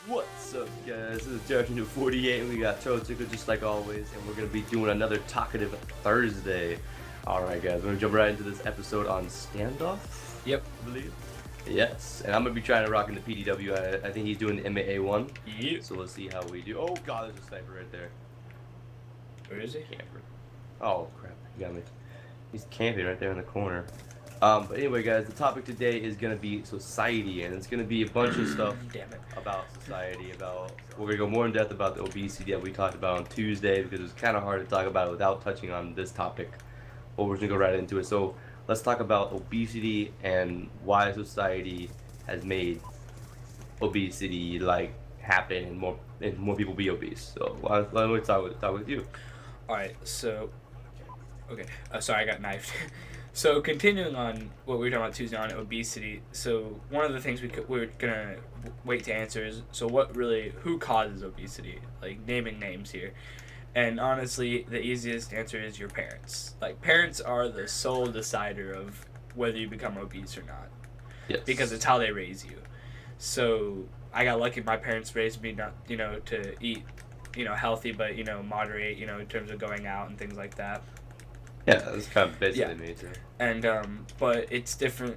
What's up, guys? This is Distrion 48, and we got Talkative just like always, and we're gonna be doing another Talkative Thursday. All right, guys, we're gonna jump right into this episode on standoff. Yep. I believe. Yes, and I'm gonna be trying to rock in the PDW. I think he's doing the MAA one. Yep. So let's see how we do. Oh God, there's a sniper right there. Where is he? Camper. Oh crap, he got me. He's camping right there in the corner. But anyway, guys, the topic today is gonna be society, and it's gonna be a bunch of stuff Damn it. about society. We're gonna go more in depth about the obesity that we talked about on Tuesday because it's kind of hard to talk about it without touching on this topic. But we're just gonna go right into it. So let's talk about obesity and why society has made obesity happen and more people be obese. So let me talk with you. All right. So, okay. Sorry, I got knifed. So continuing on what we were talking about Tuesday on obesity. So one of the things we're gonna wait to answer is who causes obesity? Like naming names here. And honestly, the easiest answer is your parents. Like parents are the sole decider of whether you become obese or not. Yes. Because it's how they raise you. So I got lucky. My parents raised me not, to eat, healthy, but moderate, in terms of going out and things like that. Yeah, that's kind of basically me too. And but it's different,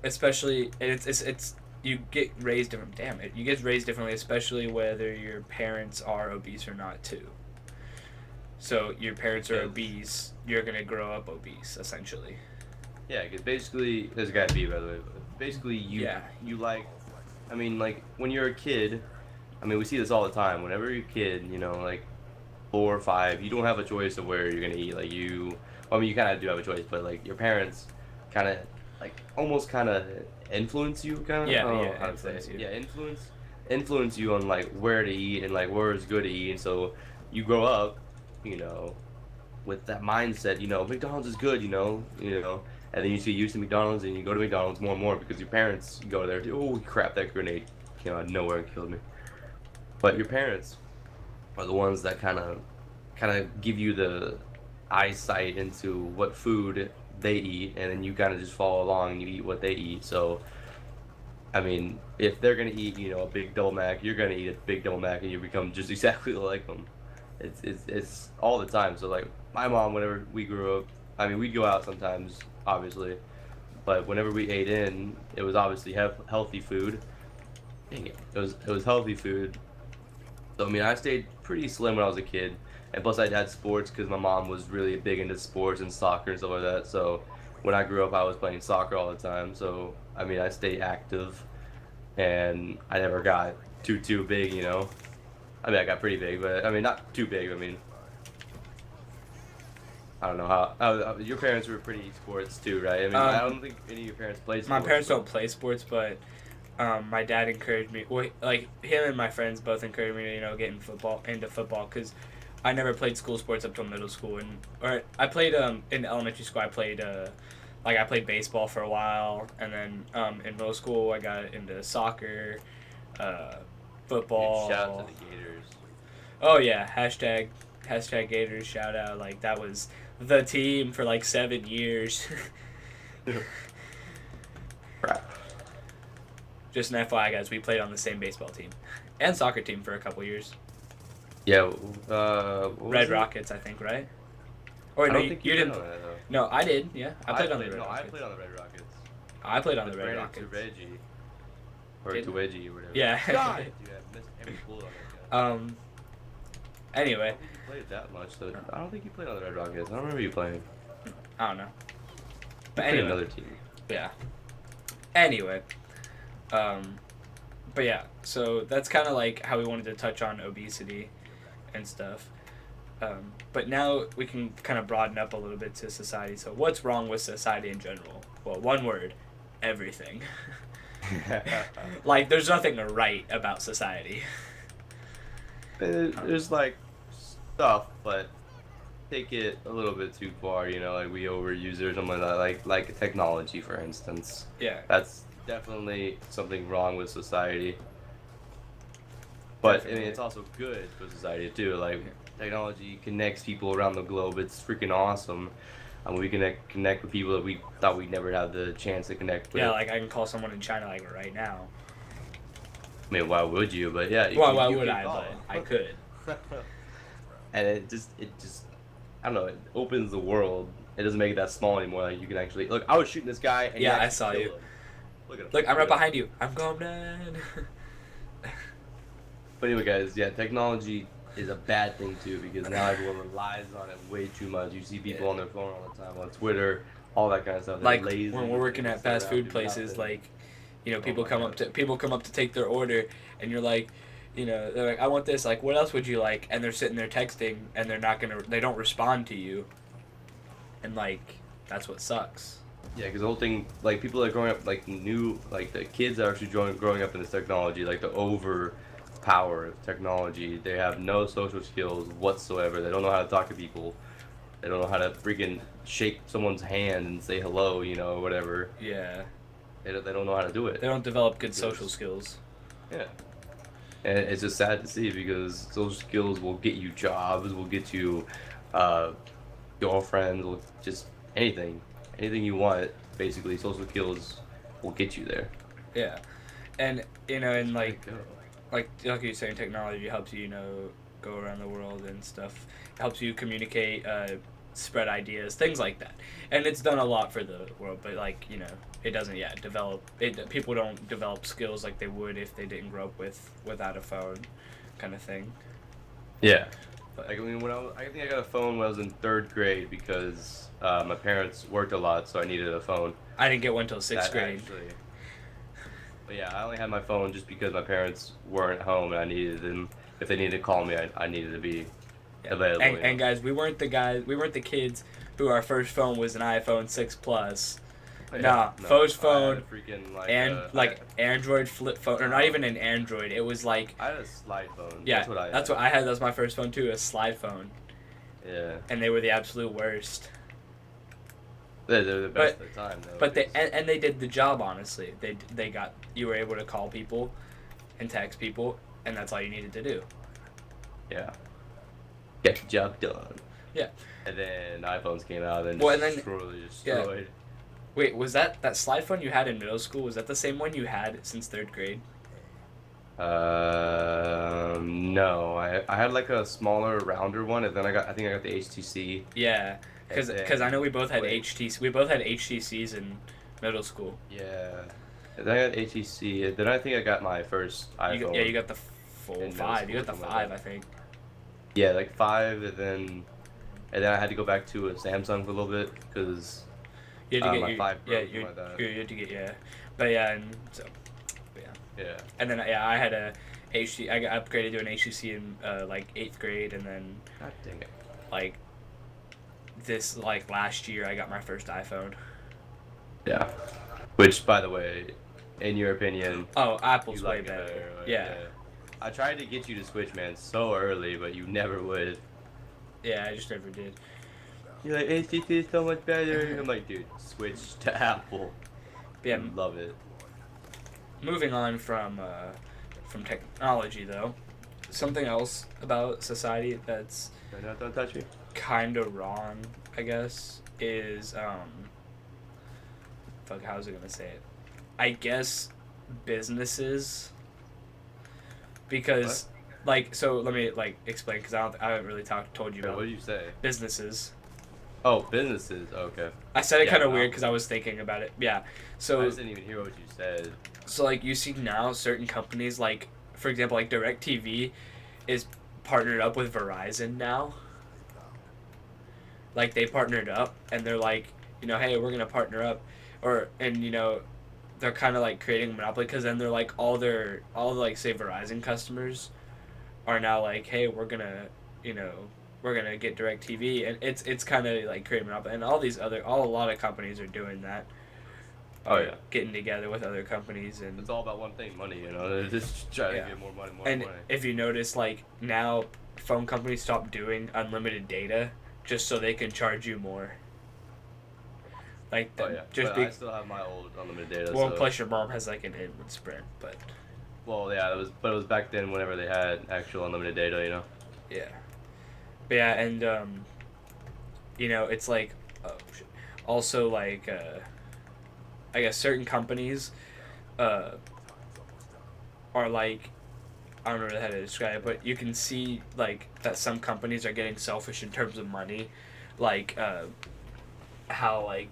especially it's you get raised different. Damn it, you get raised differently, especially whether your parents are obese or not too. So your parents are obese, you're gonna grow up obese essentially. Yeah, because basically, there's a guy B by the way. But basically, you when you're a kid, we see this all the time. Whenever you're a kid, 4 or 5, you don't have a choice of where you're gonna eat. You kind of do have a choice, but your parents kind of almost kind of influence you, kind of. Influence you. Yeah, influence you on where to eat and where it's good to eat, and so you grow up, with that mindset. McDonald's is good, and then you get used to McDonald's and you go to McDonald's more and more because your parents go there. Oh crap! That grenade came out of nowhere and killed me. But your parents are the ones that kind of give you the eyesight into what food they eat, and then you kind of just follow along and you eat what they eat. So, if they're gonna eat, a Big Double Mac, you're gonna eat a Big Double Mac, and you become just exactly like them. It's all the time. So my mom, whenever we grew up, we'd go out sometimes, obviously, but whenever we ate in, it was obviously healthy food. Dang it, it was healthy food. So I stayed pretty slim when I was a kid, and plus I had sports because my mom was really big into sports and soccer and stuff like that. So when I grew up, I was playing soccer all the time. So I stayed active, and I never got too big, I got pretty big, but not too big. I don't know how your parents were pretty sports too, right? I don't think any of your parents played sports. My parents don't play sports, but my dad encouraged me. Well, him and my friends both encouraged me to get into football because I never played school sports up till middle school, or I played in elementary school. I played I played baseball for a while, and then in middle school I got into soccer, football. Shout out to the Gators. Oh yeah, hashtag Gators shout out. That was the team for 7 years. Crap. Just an FYI, guys, we played on the same baseball team and soccer team for a couple years. Yeah. Red Rockets, I think, right? Or I no, don't think you didn't. On that, though. No, I did. Yeah, I played on the Red No, Rockets. I played on the Red Rockets. I played on the Red Rockets. To Reggie. Or Did- to Wedgie or whatever. Yeah. God, dude, I missed every bullet on that guy. Anyway, I don't think you played that much, though. I don't think you played on the Red Rockets. I don't remember you playing. I don't know. You But played anyway, another team. yeah. Anyway, but yeah, so that's kind of how we wanted to touch on obesity and stuff. But now we can kind of broaden up a little bit to society. So what's wrong with society in general? Well, one word, everything. There's nothing right about society. There's stuff, but take it a little bit too far, we overuse it or something like that. Like technology, for instance. Yeah. That's definitely something wrong with society. But Definitely. it's also good for society too. Technology connects people around the globe. It's freaking awesome. We can connect with people that we thought we'd never have the chance to connect with. Yeah, I can call someone in China right now. I mean, why would you? But yeah, Why you would can I? call. But I could. And it just I don't know. It opens the world. It doesn't make it that small anymore. Like you can actually look. I was shooting this guy, and he Yeah, I actually saw killed you. him. Look at him. Look, I'm Look right at him. behind you. I'm going down. But anyway, guys, yeah, technology is a bad thing too because now everyone relies on it way too much. You see people on their phone all the time, on Twitter, all that kind of stuff. They're Like lazy. when we're working They at sit fast around, food do places, nothing. like, Oh my God. people come up to take their order, and you're like, they're like, I want this. Like, what else would you like? And they're sitting there texting, and they don't respond to you, and like, that's what sucks. Yeah, because the whole thing, like people that are growing up, like new, like the kids that are actually growing up in this technology, like the overpower of technology, they have no social skills whatsoever. They don't know how to talk to people. They don't know how to freaking shake someone's hand and say hello, or whatever. Yeah, They don't know how to do it. they don't develop good Because- social skills. Yeah. And it's just sad to see because social skills will get you jobs, will get you uh, girlfriends, will just anything you want. Basically, social skills will get you there. Yeah, and and like Go. like you're saying, technology helps you, go around the world and stuff. It helps you communicate, spread ideas, things like that. And it's done a lot for the world, but like, it doesn't yet develop. People don't develop skills like they would if they didn't grow up without a phone, kind of thing. Yeah. But Like I think I got a phone when I was in third grade because my parents worked a lot, so I needed a phone. I didn't get one till sixth That grade. actually. But yeah, I only had my phone just because my parents weren't home and I needed them. If they needed to call me, I needed to be Yeah. available. And guys, we weren't the kids who our first phone was an iPhone 6 Plus. But Nah, no, first I had phone, a freaking and Android flip phone, or not even an Android. It was like, I had a slide phone. yeah, That's what I had. that's what I had. That was my first phone too, a slide phone, Yeah. and they were the absolute worst. They're the best at the time though. But they because- and they did the job honestly. You were able to call people, and text people, and that's all you needed to do. Yeah. Get the job done. Yeah. And then iPhones came out and Well, and then- totally destroyed. Wait, was that slide phone you had in middle school? Was that the same one you had since third grade? No. I had like a smaller, rounder one, and then I got the HTC. Yeah, And because I know we both had wait. HTC. We both had HTCs in middle school. Yeah. And then I got HTC, and then I think I got my first iPhone. You got the full In middle 5. You got school, the something 5, like I think. Yeah, like 5, and then I had to go back to a Samsung for a little bit because You had to my get 5 Pro, yeah, something like that. you had to get but yeah, and so Yeah. and then I had a HTC. I got upgraded to an HTC in like 8th grade, and then God dang it. like last year I got my first iPhone. Yeah. Which, by the way, in your opinion, Oh, Apple's you way like it better. like, Yeah. I tried to get you to switch, man, so early, but you never would. Yeah, I just never did. You're like, HTC is so much better. I'm like, dude, switch to Apple. But yeah, You love it. moving on from technology though, something else about society that's No, don't touch me. kind of wrong, I guess, is fuck, how was I gonna say it? I guess businesses, because so let me explain, because I haven't really told you What about did you say? businesses. Oh, businesses. Okay. I said it Yeah, kind of wow. weird because I was thinking about it. Yeah, so I just didn't even hear what you said. So you see now certain companies, like for example, like DirecTV is partnered up with Verizon now. Like they partnered up and they're like, hey, we're gonna partner up, they're kind of like creating a monopoly, because then they're like all the say Verizon customers are now like, hey, we're gonna get DirecTV, and it's kind of like creating a monopoly, and a lot of companies are doing that. Oh, yeah. Getting together with other companies, and It's all about one thing, money, They're just trying Yeah. to get more money, and money. if you notice, like now phone companies stop doing unlimited data just so they can charge you more. Like Oh, yeah. just But I still have my old unlimited data. well, so. plus your mom has like an inland Sprint, but Well, yeah, it was back then whenever they had actual unlimited data, yeah, but yeah, and it's like also like I guess certain companies are are like, I don't know how to describe it, but you can see like that some companies are getting selfish in terms of money, like how like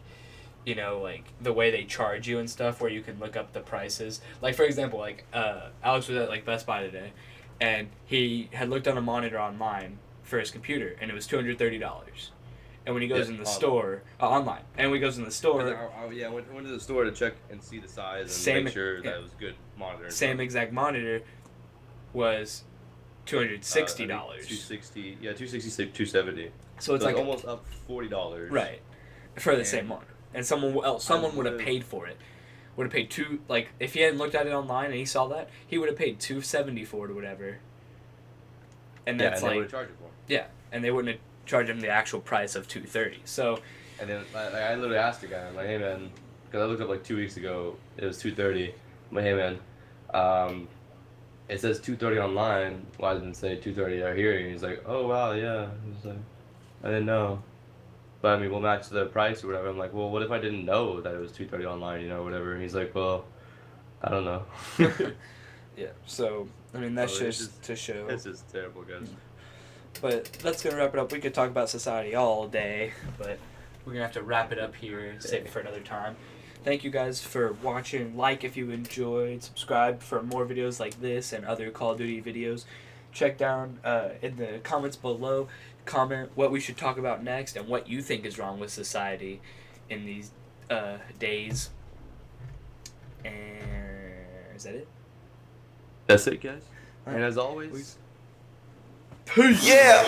like the way they charge you and stuff, where you can look up the prices. Like for example, like Alex was at like Best Buy today, and he had looked on a monitor online for his computer, and it was $230. And when he goes in the store online, and when he goes in the store, I went to the store to check and see the size and make sure that it was a good monitor. Same exact monitor was $260. $260, yeah, $270. So it's like almost up $40. Right, for the same monitor. And someone would have paid for it. Would have paid if he hadn't looked at it online and he saw that, he would have paid $270 for it or whatever. And that's they would have charged it for. Yeah, and they wouldn't have charged him the actual price of $230. So. And then I literally asked the guy, I'm like, hey man, because I looked up like 2 weeks ago, it was $230. I'm like, hey man, it says $230 online. Why didn't it say $230 out here? And he's like, oh wow, yeah. He's like, I didn't know. But I mean, we'll match the price or whatever. I'm like, well, what if I didn't know that it was $230 online, whatever? And he's like, well, I don't know. Yeah. So I mean, that's just to show. This is terrible, guys. But that's gonna wrap it up. We could talk about society all day, but we're gonna have to wrap it up here and save it for another time. Thank you guys for watching. Like if you enjoyed. Subscribe for more videos like this and other Call of Duty videos. Check down in the comments below. Comment what we should talk about next and what you think is wrong with society in these days. And is that it? That's it, guys. And as always, peace. Yeah.